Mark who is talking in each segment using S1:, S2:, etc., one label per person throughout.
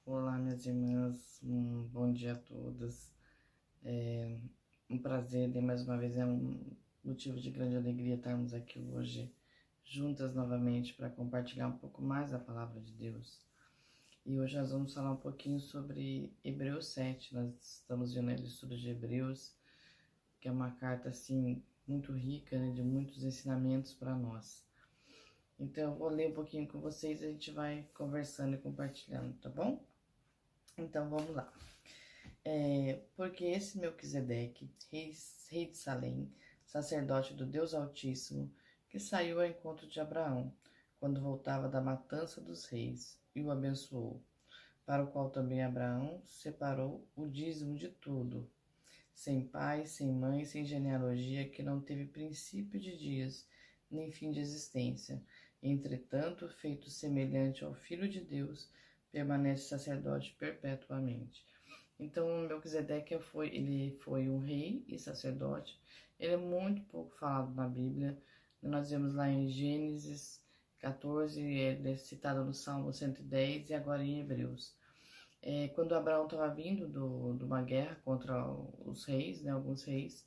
S1: Olá, minhas irmãs, um bom dia a todas. É um prazer, e mais uma vez é um motivo de grande alegria estarmos aqui hoje juntas novamente para compartilhar um pouco mais da palavra de Deus. E hoje nós vamos falar um pouquinho sobre Hebreus 7. Nós estamos vendo aí o estudo de Hebreus, que é uma carta assim muito rica, né, de muitos ensinamentos para nós. Então eu vou ler um pouquinho com vocês e a gente vai conversando e compartilhando, tá bom? Então vamos lá. Porque esse Melquisedeque, rei de Salém, sacerdote do Deus Altíssimo, que saiu ao encontro de Abraão, quando voltava da matança dos reis, e o abençoou, para o qual também Abraão separou o dízimo de tudo, sem pai, sem mãe, sem genealogia, que não teve princípio de dias, nem fim de existência. Entretanto, feito semelhante ao Filho de Deus, permanece sacerdote perpetuamente. Então, Melquisedeque ele foi um rei e sacerdote. Ele é muito pouco falado na Bíblia. Nós vemos lá em Gênesis 14, ele é citado no Salmo 110 e agora em Hebreus. Quando Abraão estava vindo de uma guerra contra os reis, né, alguns reis,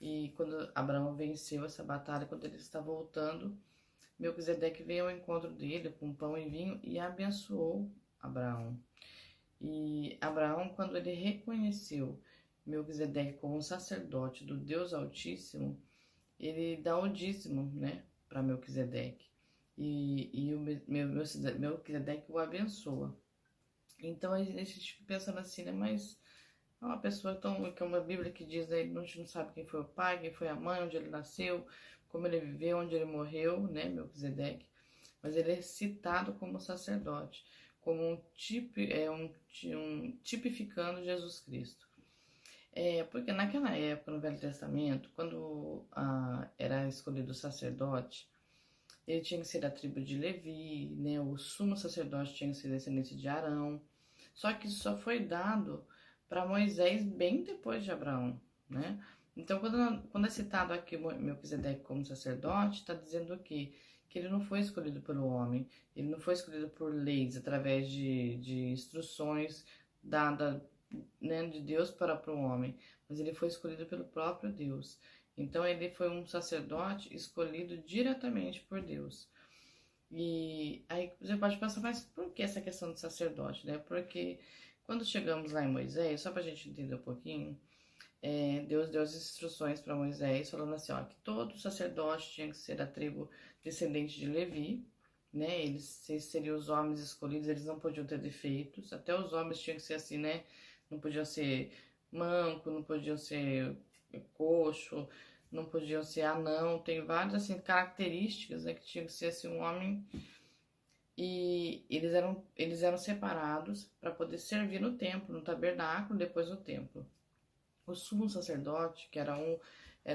S1: e quando Abraão venceu essa batalha, quando ele está voltando, Melquisedeque veio ao encontro dele com pão e vinho e abençoou Abraão. E Abraão, quando ele reconheceu Melquisedeque como um sacerdote do Deus Altíssimo, ele dá o dízimo, né, para Melquisedeque. E o Melquisedeque o abençoa. Então a gente fica pensando assim, né, mas é uma pessoa tão, que é uma Bíblia que diz aí, a gente não sabe quem foi o pai, quem foi a mãe, onde ele nasceu, como ele viveu, onde ele morreu, né, Melquisedeque. Mas ele é citado como sacerdote, como um tipificando Jesus Cristo. Porque naquela época, no Velho Testamento, quando era escolhido o sacerdote, ele tinha que ser da tribo de Levi, né? O sumo sacerdote tinha que ser descendente de Arão. Só que isso só foi dado para Moisés bem depois de Abraão, né? Então, quando é citado aqui Melquisedeque como sacerdote, está dizendo o quê? Que ele não foi escolhido pelo homem, ele não foi escolhido por leis, através de instruções dadas, né, de Deus para o homem, mas ele foi escolhido pelo próprio Deus. Então, ele foi um sacerdote escolhido diretamente por Deus. E aí você pode pensar, mas por que essa questão do sacerdote, né? Porque quando chegamos lá em Moisés, só para a gente entender um pouquinho, Deus deu as instruções para Moisés, falando assim, ó, que todo sacerdote tinha que ser da tribo descendente de Levi, né? Eles seriam os homens escolhidos, eles não podiam ter defeitos, até os homens tinham que ser assim, né? Não podiam ser manco, não podiam ser coxo, não podiam ser anão, tem várias assim características, né, que tinha que ser assim um homem, e eles eram separados para poder servir no templo, no tabernáculo, depois no templo. O sumo sacerdote, que era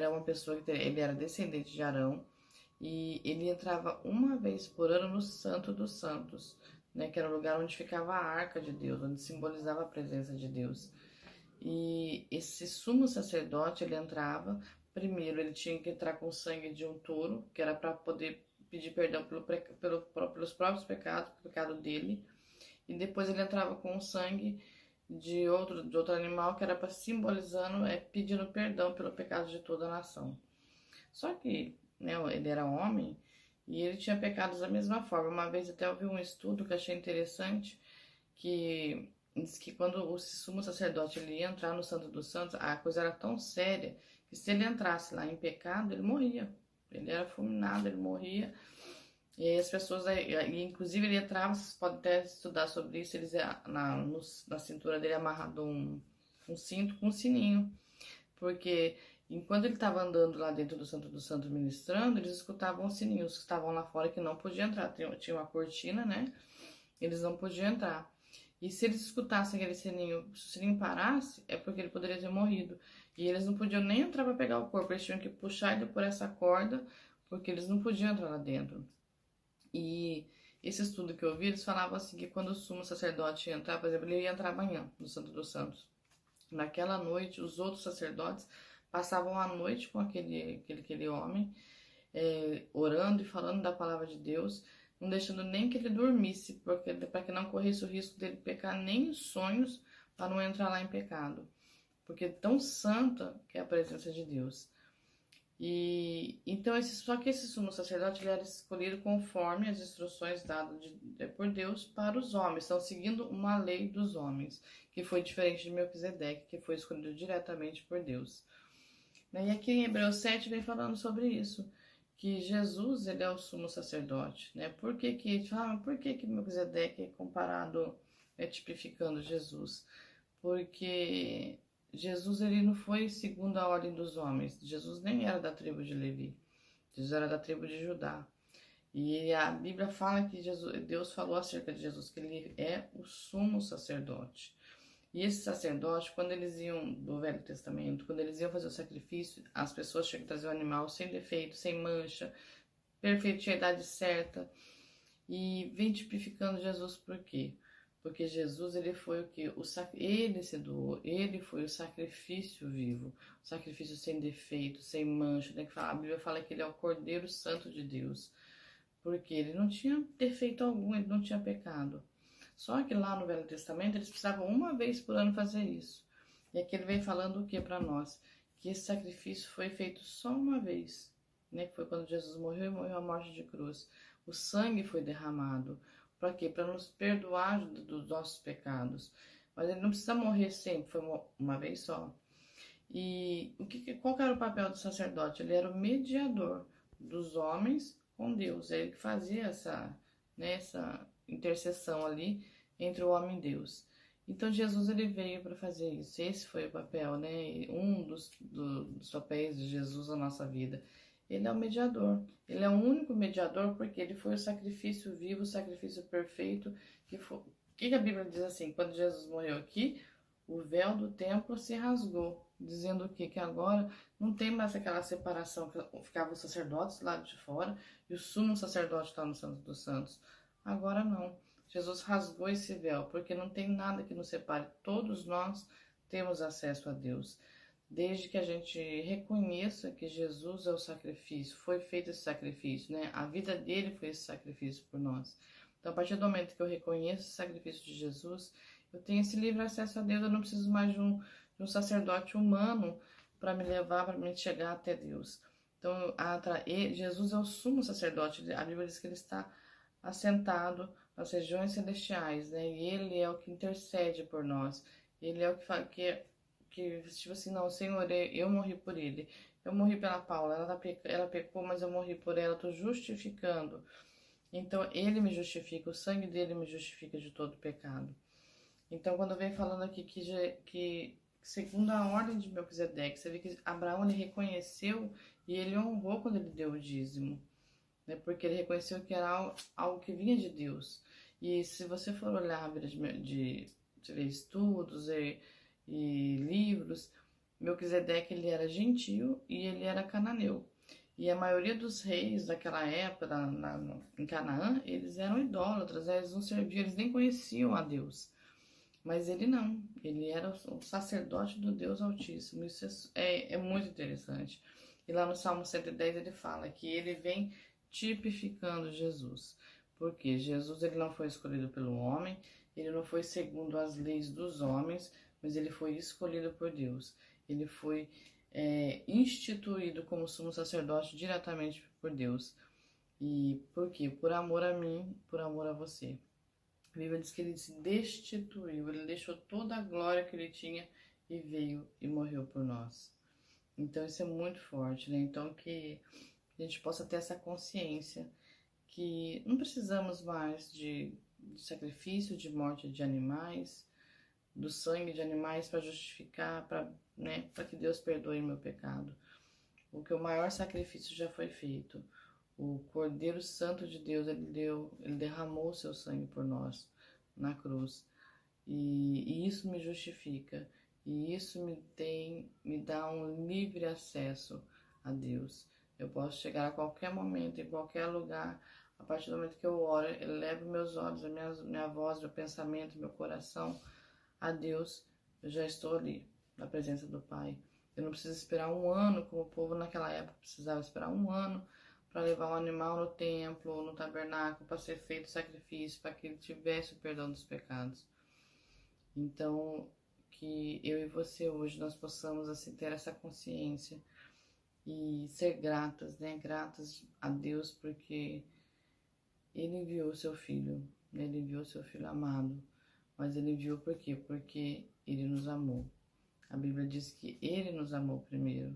S1: uma pessoa que ele era descendente de Arão, e ele entrava uma vez por ano no Santo dos Santos, né, que era o lugar onde ficava a arca de Deus, onde simbolizava a presença de Deus. E esse sumo sacerdote, ele entrava, primeiro ele tinha que entrar com o sangue de um touro, que era para poder pedir perdão pelos próprios pecados, pelo pecado dele, e depois ele entrava com o sangue de outro animal, que era para simbolizando, pedindo perdão pelo pecado de toda a nação. Só que, né, ele era homem e ele tinha pecados da mesma forma. Uma vez até eu vi um estudo que achei interessante, que diz que quando o sumo sacerdote ele ia entrar no Santo dos Santos, a coisa era tão séria que se ele entrasse lá em pecado, ele morria. Ele era fulminado, ele morria. E aí as pessoas, inclusive ele entrava, vocês podem até estudar sobre isso, eles na cintura dele amarrado um cinto com um sininho. Porque enquanto ele estava andando lá dentro do Santo dos Santos ministrando, eles escutavam os sininhos que estavam lá fora que não podiam entrar. Tinha uma cortina, né? Eles não podiam entrar. E se eles escutassem aquele sininho, se o sininho parasse, é porque ele poderia ter morrido. E eles não podiam nem entrar para pegar o corpo, eles tinham que puxar ele por essa corda, porque eles não podiam entrar lá dentro. E esse estudo que eu vi, eles falavam assim que quando o sumo sacerdote ia entrar, por exemplo, ele ia entrar amanhã no Santo dos Santos. Naquela noite, os outros sacerdotes passavam a noite com aquele homem, orando e falando da palavra de Deus, não deixando nem que ele dormisse, para que não corresse o risco dele pecar nem os sonhos, para não entrar lá em pecado. Porque tão santa que é a presença de Deus. E então só que esse sumo sacerdote ele era escolhido conforme as instruções dadas por Deus para os homens, estão seguindo uma lei dos homens, que foi diferente de Melquisedeque, que foi escolhido diretamente por Deus. E aqui em Hebreus 7 vem falando sobre isso, que Jesus ele é o sumo sacerdote, né? Por que Melquisedeque é comparado, tipificando Jesus? Porque Jesus ele não foi segundo a ordem dos homens. Jesus nem era da tribo de Levi. Jesus era da tribo de Judá. E a Bíblia fala que Deus falou acerca de Jesus, que ele é o sumo sacerdote. E esse sacerdote, quando eles iam, do Velho Testamento, quando eles iam fazer o sacrifício, as pessoas tinham que trazer o animal sem defeito, sem mancha, perfeito, tinha a idade certa. E vem tipificando Jesus por quê? Porque Jesus, ele foi o que? Ele se doou, ele foi o sacrifício vivo, o sacrifício sem defeito, sem mancha. Tem que falar, a Bíblia fala que ele é o Cordeiro Santo de Deus, porque ele não tinha defeito algum, ele não tinha pecado. Só que lá no Velho Testamento, eles precisavam uma vez por ano fazer isso. E aqui ele vem falando o que para nós? Que esse sacrifício foi feito só uma vez, né? Que foi quando Jesus morreu e morreu a morte de cruz. O sangue foi derramado. Para quê? Para nos perdoar dos nossos pecados. Mas ele não precisa morrer sempre, foi uma vez só. E qual era o papel do sacerdote? Ele era o mediador dos homens com Deus. É ele que fazia essa intercessão ali entre o homem e Deus. Então Jesus ele veio para fazer isso. Esse foi o papel, né? Um dos papéis de Jesus na nossa vida. Ele é o mediador. Ele é o único mediador porque ele foi o sacrifício vivo, o sacrifício perfeito. O que a Bíblia diz assim? Quando Jesus morreu aqui, o véu do templo se rasgou. Dizendo o quê? Que agora não tem mais aquela separação, que ficava os sacerdotes do lado de fora e o sumo sacerdote está no Santo dos Santos. Agora não. Jesus rasgou esse véu, porque não tem nada que nos separe. Todos nós temos acesso a Deus. Desde que a gente reconheça que Jesus é o sacrifício, foi feito esse sacrifício, né? A vida dele foi esse sacrifício por nós. Então, a partir do momento que eu reconheço o sacrifício de Jesus, eu tenho esse livre acesso a Deus, eu não preciso mais de um sacerdote humano para me levar, para me chegar até Deus. Então, Jesus é o sumo sacerdote. A Bíblia diz que ele está assentado nas regiões celestiais, né? E ele é o que intercede por nós. Ele é o que fala que tipo assim, não, Senhor, eu morri por ele. Eu morri pela Paula, ela pecou, mas eu morri por ela, estou justificando. Então, ele me justifica, o sangue dele me justifica de todo pecado. Então, quando vem falando aqui que segundo a ordem de Melquisedeque, você vê que Abraão ele reconheceu e ele honrou quando ele deu o dízimo, né? Porque ele reconheceu que era algo que vinha de Deus. E se você for olhar a vida de estudos e livros, Melquisedeque ele era gentio e ele era cananeu. E a maioria dos reis daquela época, em Canaã, eles eram idólatras, eles não serviam, eles nem conheciam a Deus. Mas ele não, ele era o sacerdote do Deus Altíssimo. Isso é muito interessante. E lá no Salmo 110 ele fala que ele vem tipificando Jesus. Porque Jesus ele não foi escolhido pelo homem, ele não foi segundo as leis dos homens, mas ele foi escolhido por Deus. Ele foi instituído como sumo sacerdote diretamente por Deus. E por quê? Por amor a mim, por amor a você. A Bíblia diz que ele se destituiu, ele deixou toda a glória que ele tinha e veio e morreu por nós. Então isso é muito forte, né? Então que a gente possa ter essa consciência que não precisamos mais de sacrifício, de morte de animais, do sangue de animais para justificar, para que Deus perdoe meu pecado. Porque o maior sacrifício já foi feito. O Cordeiro Santo de Deus, ele derramou o seu sangue por nós na cruz. E isso me justifica. E isso me dá um livre acesso a Deus. Eu posso chegar a qualquer momento, em qualquer lugar. A partir do momento que eu oro, eu levo meus olhos, a minha voz, meu pensamento, meu coração a Deus. Eu já estou ali, na presença do Pai. Eu não preciso esperar um ano, como o povo naquela época precisava esperar um ano para levar um animal no templo ou no tabernáculo para ser feito sacrifício, para que ele tivesse o perdão dos pecados. Então, que eu e você hoje nós possamos assim ter essa consciência e ser gratas, né? Gratas a Deus porque Ele enviou o seu Filho, né? Ele enviou o seu Filho amado, mas Ele enviou por quê? Porque Ele nos amou. A Bíblia diz que Ele nos amou primeiro.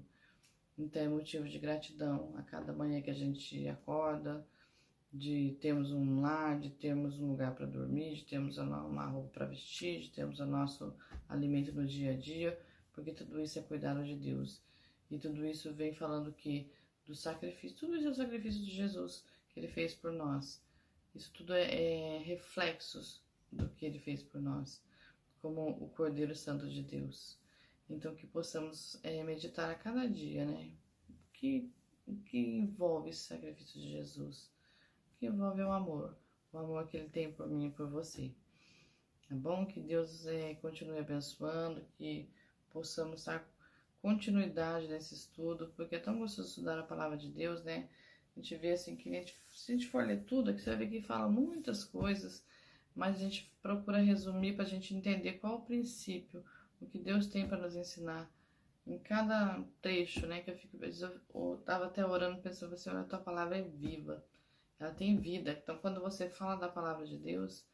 S1: Então é motivo de gratidão a cada manhã que a gente acorda, de termos um lar, de termos um lugar para dormir, de termos uma roupa para vestir, de termos o nosso alimento no dia a dia, porque tudo isso é cuidado de Deus. E tudo isso vem falando que do sacrifício, tudo isso é o sacrifício de Jesus que Ele fez por nós. Isso tudo é reflexos do que Ele fez por nós, como o Cordeiro Santo de Deus. Então que possamos meditar a cada dia, né? O que envolve esse sacrifício de Jesus? O que envolve o amor que Ele tem por mim e por você. Tá bom? Que Deus continue abençoando, que possamos dar continuidade nesse estudo, porque é tão gostoso estudar a palavra de Deus, né? A gente vê assim que se a gente for ler tudo, aqui você vai ver que fala muitas coisas, mas a gente procura resumir para a gente entender qual o princípio, o que Deus tem para nos ensinar em cada trecho, né? Que eu tava até orando pensando assim, olha, a tua palavra é viva, ela tem vida. Então, quando você fala da palavra de Deus,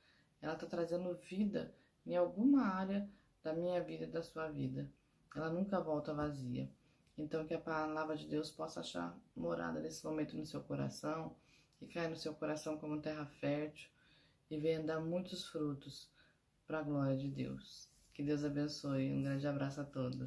S1: ela está trazendo vida em alguma área da minha vida e da sua vida. Ela nunca volta vazia. Então, que a palavra de Deus possa achar morada nesse momento no seu coração, e caia no seu coração como terra fértil, e venha dar muitos frutos para a glória de Deus. Que Deus abençoe. Um grande abraço a todos.